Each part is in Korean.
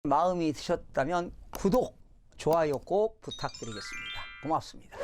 마음이 드셨다면 구독, 좋아요 꼭 부탁드리겠습니다. 고맙습니다.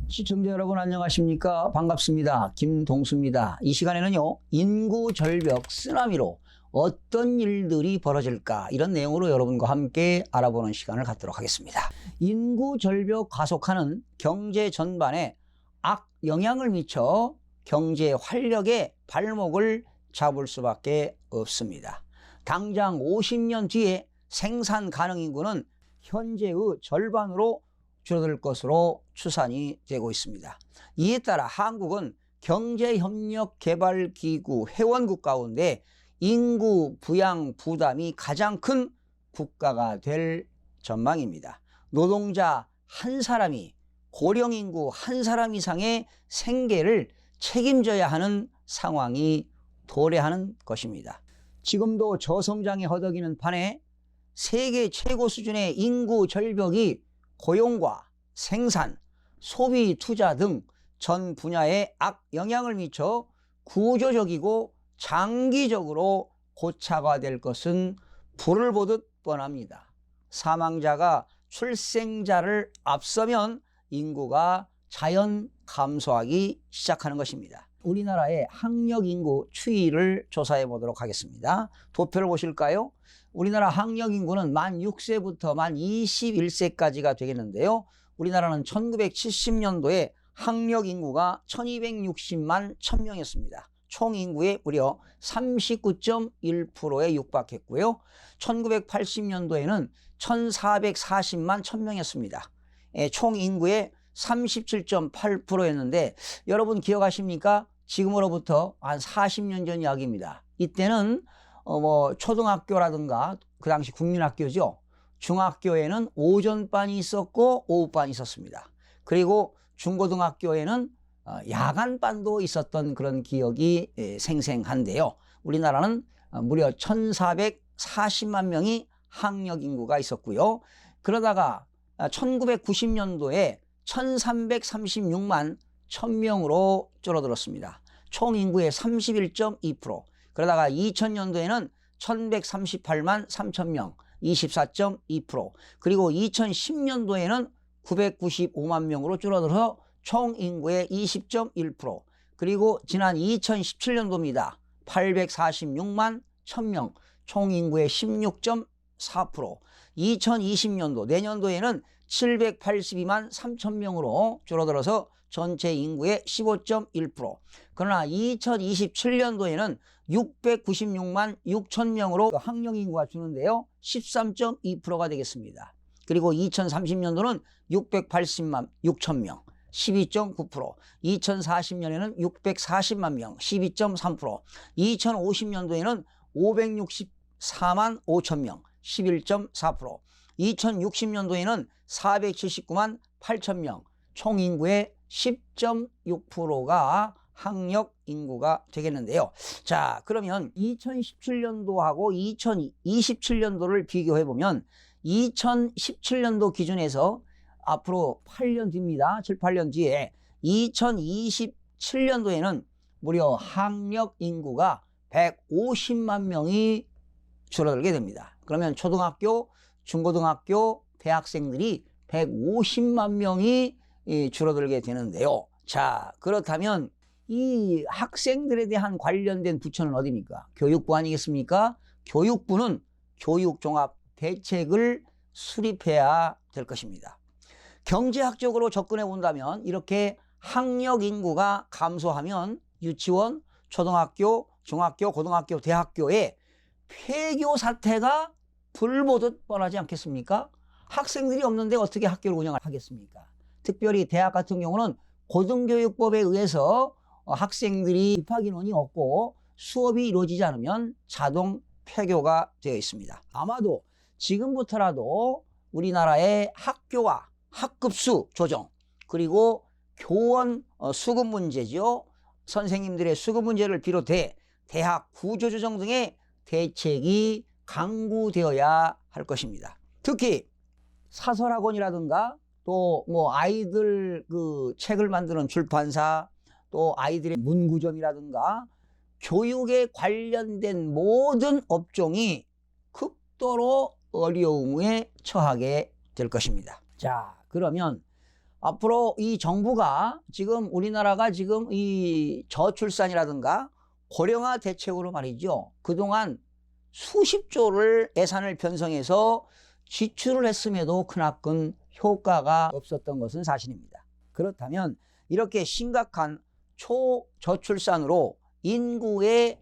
시청자 여러분 안녕하십니까? 반갑습니다. 김동수입니다. 이 시간에는요, 인구 절벽 쓰나미로 어떤 일들이 벌어질까, 이런 내용으로 여러분과 함께 알아보는 시간을 갖도록 하겠습니다. 인구 절벽 가속화는 경제 전반에 악영향을 미쳐 경제 활력의 발목을 잡을 수밖에 없습니다. 당장 50년 뒤에 생산 가능 인구는 현재의 절반으로 줄어들 것으로 추산이 되고 있습니다. 이에 따라 한국은 경제협력개발기구 회원국 가운데 인구 부양 부담이 가장 큰 국가가 될 전망입니다. 노동자 한 사람이 고령 인구 한 사람 이상의 생계를 책임져야 하는 상황이 도래하는 것입니다. 지금도 저성장에 허덕이는 판에 세계 최고 수준의 인구 절벽이 고용과 생산, 소비, 투자 등 전 분야에 악영향을 미쳐 구조적이고 장기적으로 고착화 될 것은 불을 보듯 뻔합니다. 사망자가 출생자를 앞서면 인구가 자연 감소하기 시작하는 것입니다. 우리나라의 학력 인구 추이를 조사해 보도록 하겠습니다. 도표를 보실까요? 우리나라 학력 인구는 만 6세부터 만 21세까지가 되겠는데요. 우리나라는 1970년도에 학력 인구가 1260만 1000명이었습니다. 총 인구의 무려 39.1%에 육박했고요. 1980년도에는 1440만 1000명이었습니다. 총 인구의 37.8%였는데 여러분 기억하십니까? 지금으로부터 한 40년 전 이야기입니다. 이때는 초등학교라든가 그 당시 국민학교죠. 중학교에는 오전반이 있었고 오후반이 있었습니다. 그리고 중고등학교에는 야간반도 있었던 그런 기억이 생생한데요. 우리나라는 무려 1440만 명이 학력 인구가 있었고요. 그러다가 1990년도에 1336만 1000명으로 줄어들었습니다. 총 인구의 31.2%. 그러다가 2000년도에는 1138만 3000명, 24.2%. 그리고 2010년도에는 995만 명으로 줄어들어서 총 인구의 20.1%. 그리고 지난 2017년도입니다. 846만 1000명, 총 인구의 16.4%. 2020년도 내년도에는 782만 3000명으로 줄어들어서 전체 인구의 15.1%. 그러나 2027년도에는 696만 6000명으로 학령 인구가 주는데요. 13.2%가 되겠습니다. 그리고 2030년도는 680만 6000명, 12.9%. 2040년에는 640만 명, 12.3%. 2050년도에는 564만 5000명, 11.4%. 2060년도에는 479만 8000명, 총 인구의 10.6%가 학력 인구가 되겠는데요. 자, 그러면 2017년도하고 2027년도를 비교해 보면 2017년도 기준에서 앞으로 8년 뒤입니다. 7, 8년 뒤에 2027년도에는 무려 학력 인구가 150만 명이 줄어들게 됩니다. 그러면 초등학교, 중고등학교, 대학생들이 150만 명이 줄어들게 되는데요. 자, 그렇다면 이 학생들에 대한 관련된 부처는 어디입니까? 교육부 아니겠습니까? 교육부는 교육종합대책을 수립해야 될 것입니다. 경제학적으로 접근해 본다면 이렇게 학력 인구가 감소하면 유치원, 초등학교, 중학교, 고등학교, 대학교에 폐교 사태가 불보듯 뻔하지 않겠습니까? 학생들이 없는데 어떻게 학교를 운영을 하겠습니까? 특별히 대학 같은 경우는 고등교육법에 의해서 학생들이 입학 인원이 없고 수업이 이루어지지 않으면 자동 폐교가 되어 있습니다. 아마도 지금부터라도 우리나라의 학교와 학급수 조정, 그리고 교원 수급 문제죠. 선생님들의 수급 문제를 비롯해 대학 구조조정 등의 대책이 강구되어야 할 것입니다. 특히 사설학원이라든가 또 뭐 아이들 그 책을 만드는 출판사, 또 아이들의 문구점이라든가 교육에 관련된 모든 업종이 극도로 어려움에 처하게 될 것입니다. 자, 그러면 앞으로 이 정부가 지금 우리나라가 지금 이 저출산이라든가 고령화 대책으로 말이죠. 그동안 수십 조를 예산을 편성해서 지출을 했음에도 크나큰 효과가 없었던 것은 사실입니다. 그렇다면 이렇게 심각한 초저출산으로 인구의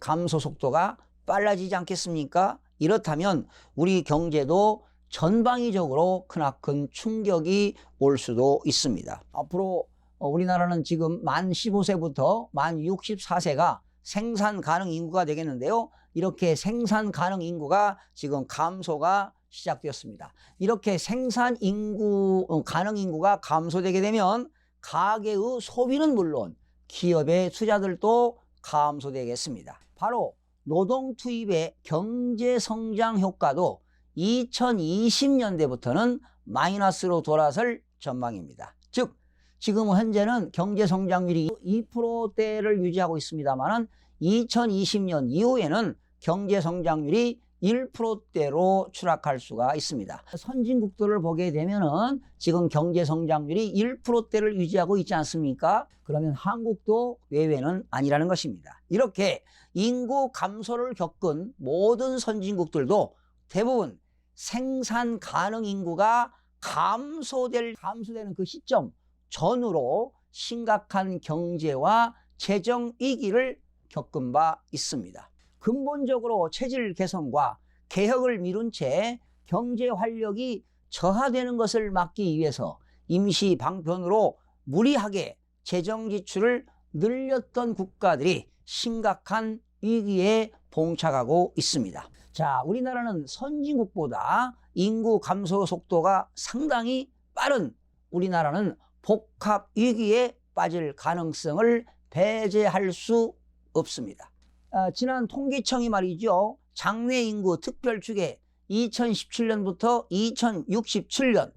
감소 속도가 빨라지지 않겠습니까? 이렇다면 우리 경제도 전방위적으로 크나큰 충격이 올 수도 있습니다. 앞으로 우리나라는 지금 만 15세부터 만 64세가 생산 가능 인구가 되겠는데요. 이렇게 생산 가능 인구가 지금 감소가 시작되었습니다. 이렇게 생산 인구, 가능 인구가 감소되게 되면 가계의 소비는 물론 기업의 투자들도 감소되겠습니다. 바로 노동 투입의 경제 성장 효과도 2020년대부터는 마이너스로 돌아설 전망입니다. 즉, 지금 현재는 경제 성장률이 2%대를 유지하고 있습니다만 2020년 이후에는 경제 성장률이 1%대로 추락할 수가 있습니다. 선진국들을 보게 되면은 지금 경제 성장률이 1%대를 유지하고 있지 않습니까? 그러면 한국도 외외는 아니라는 것입니다. 이렇게 인구 감소를 겪은 모든 선진국들도 대부분 생산 가능 인구가 감소되는 그 시점 전후로 심각한 경제와 재정 위기를 겪은 바 있습니다. 근본적으로 체질 개선과 개혁을 미룬 채 경제 활력이 저하되는 것을 막기 위해서 임시 방편으로 무리하게 재정 지출을 늘렸던 국가들이 심각한 위기에 봉착하고 있습니다. 자, 우리나라는 선진국보다 인구 감소 속도가 상당히 빠른 우리나라는 복합 위기에 빠질 가능성을 배제할 수 없습니다. 지난 통계청이 말이죠. 장래 인구 특별 추계 2017년부터 2067년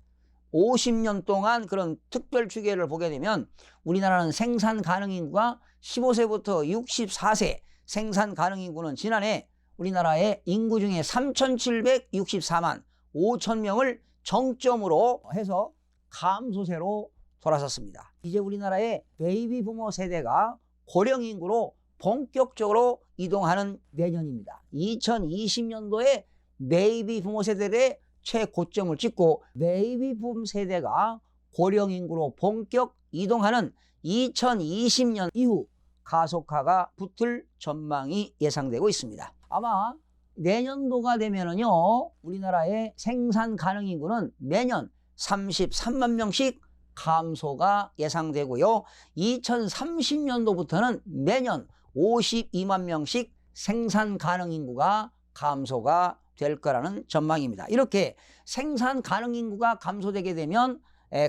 50년 동안 그런 특별 추계를 보게 되면 우리나라는 생산 가능 인구가 15세부터 64세 생산 가능 인구는 지난해 우리나라의 인구 중에 3,764만 5천 명을 정점으로 해서 감소세로 돌아섰습니다. 이제 우리나라의 베이비 부모 세대가 고령 인구로 본격적으로 이동하는 내년입니다. 2020년도에 베이비 부모 세대의 최고점을 찍고 베이비 붐 세대가 고령 인구로 본격 이동하는 2020년 이후 가속화가 붙을 전망이 예상되고 있습니다. 아마 내년도가 되면은요, 우리나라의 생산 가능 인구는 매년 33만 명씩 감소가 예상되고요. 2030년도부터는 매년 52만 명씩 생산 가능 인구가 감소가 될 거라는 전망입니다. 이렇게 생산 가능 인구가 감소되게 되면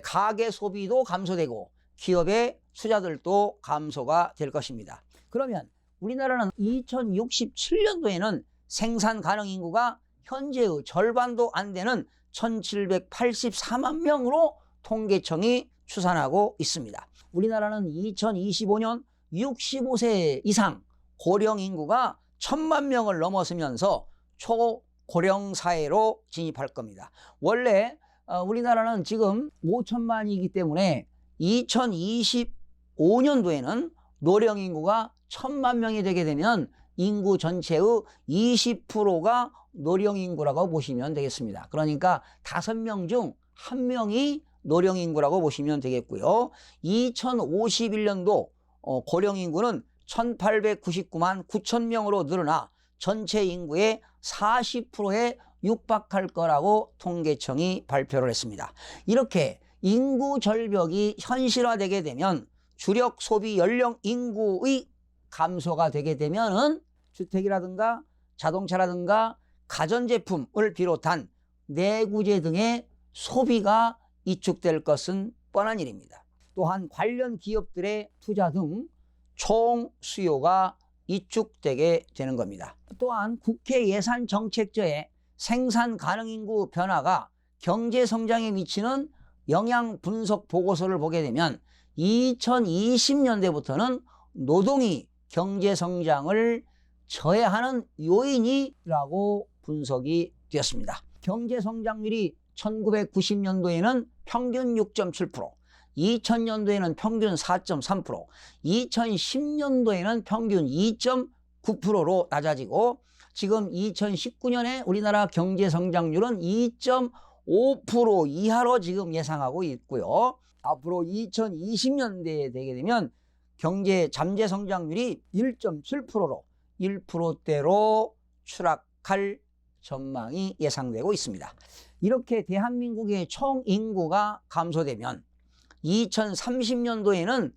가계 소비도 감소되고 기업의 투자들도 감소가 될 것입니다. 그러면 우리나라는 2067년도에는 생산 가능 인구가 현재의 절반도 안 되는 1784만 명으로 통계청이 추산하고 있습니다. 우리나라는 2025년 65세 이상 고령 인구가 1,000만 명을 넘어서면서 초고령 사회로 진입할 겁니다. 원래 우리나라는 지금 5천만이기 때문에 2025년도에는 노령 인구가 1,000만 명이 되게 되면 인구 전체의 20%가 노령 인구라고 보시면 되겠습니다. 그러니까 5명 중 1명이 노령 인구라고 보시면 되겠고요. 2051년도 고령 인구는 1,899만 9천 명으로 늘어나 전체 인구의 40%에 육박할 거라고 통계청이 발표를 했습니다. 이렇게 인구 절벽이 현실화되게 되면 주력 소비 연령 인구의 감소가 되게 되면은 주택이라든가 자동차라든가 가전제품을 비롯한 내구재 등의 소비가 이축될 것은 뻔한 일입니다. 또한 관련 기업들의 투자 등 총 수요가 이축되게 되는 겁니다. 또한 국회 예산 정책처의 생산 가능 인구 변화가 경제 성장에 미치는 영향 분석 보고서를 보게 되면 2020년대부터는 노동이 경제 성장을 저해하는 요인이라고 분석이 되었습니다. 경제 성장률이 1990년도에는 평균 6.7%, 2000년도에는 평균 4.3%, 2010년도에는 평균 2.9%로 낮아지고 지금 2019년에 우리나라 경제 성장률은 2.5% 이하로 지금 예상하고 있고요. 앞으로 2020년대에 되게 되면 경제 잠재 성장률이 1.7%로 1%대로 추락할 전망이 예상되고 있습니다. 이렇게 대한민국의 총 인구가 감소되면 2030년도에는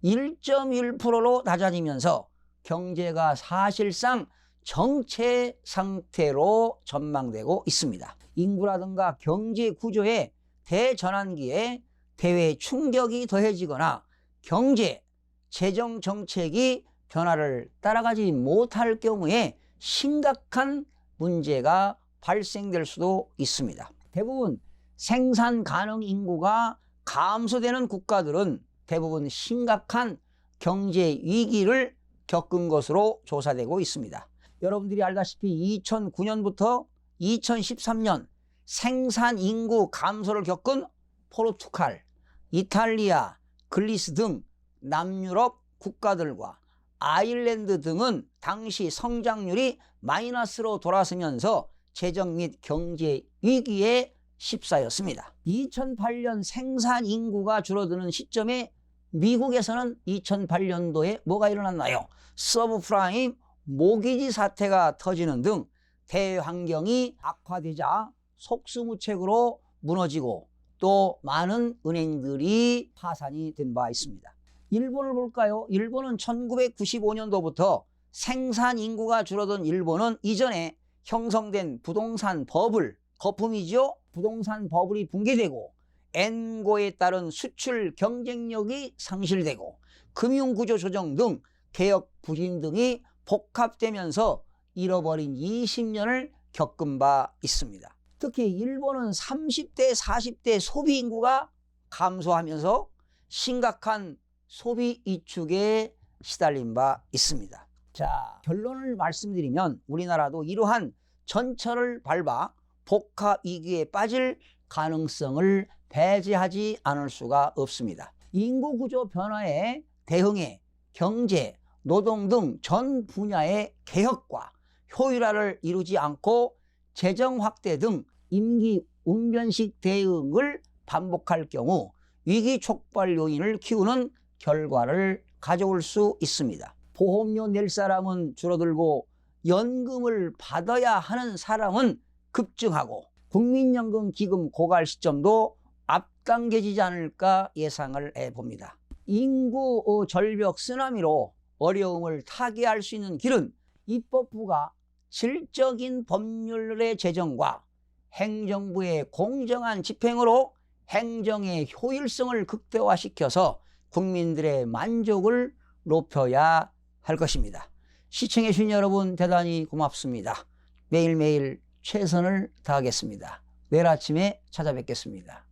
1.1%로 낮아지면서 경제가 사실상 정체 상태로 전망되고 있습니다. 인구라든가 경제 구조의 대전환기에 대외 충격이 더해지거나 경제, 재정 정책이 변화를 따라가지 못할 경우에 심각한 문제가 발생될 수도 있습니다. 대부분 생산 가능 인구가 감소되는 국가들은 대부분 심각한 경제 위기를 겪은 것으로 조사되고 있습니다. 여러분들이 알다시피 2009년부터 2013년 생산 인구 감소를 겪은 포르투갈, 이탈리아, 그리스 등 남유럽 국가들과 아일랜드 등은 당시 성장률이 마이너스로 돌아서면서 재정 및 경제 위기에 휩싸였습니다. 2008년 생산 인구가 줄어드는 시점에 미국에서는 2008년도에 뭐가 일어났나요? 서브프라임 모기지 사태가 터지는 등 대환경이 악화되자 속수무책으로 무너지고 또 많은 은행들이 파산이 된 바 있습니다. 일본을 볼까요? 일본은 1995년도부터 생산 인구가 줄어든 일본은 이전에 형성된 부동산 버블, 거품이죠. 부동산 버블이 붕괴되고 엔고에 따른 수출 경쟁력이 상실되고 금융구조 조정 등 개혁 부진 등이 복합되면서 잃어버린 20년을 겪은 바 있습니다. 특히 일본은 30대, 40대 소비 인구가 감소하면서 심각한 소비 위축에 시달린 바 있습니다. 자, 결론을 말씀드리면 우리나라도 이러한 전철을 밟아 복합 위기에 빠질 가능성을 배제하지 않을 수가 없습니다. 인구구조 변화에 대응해 경제, 노동 등 전 분야의 개혁과 효율화를 이루지 않고 재정 확대 등 임기 웅변식 대응을 반복할 경우 위기 촉발 요인을 키우는 결과를 가져올 수 있습니다. 보험료 낼 사람은 줄어들고 연금을 받아야 하는 사람은 급증하고 국민연금 기금 고갈 시점도 앞당겨지지 않을까 예상을 해봅니다. 인구 절벽 쓰나미로 어려움을 타개할 수 있는 길은 입법부가 질적인 법률의 제정과 행정부의 공정한 집행으로 행정의 효율성을 극대화시켜서 국민들의 만족을 높여야 할 것입니다. 시청해 주신 여러분 대단히 고맙습니다. 매일매일 최선을 다하겠습니다. 내일 아침에 찾아뵙겠습니다.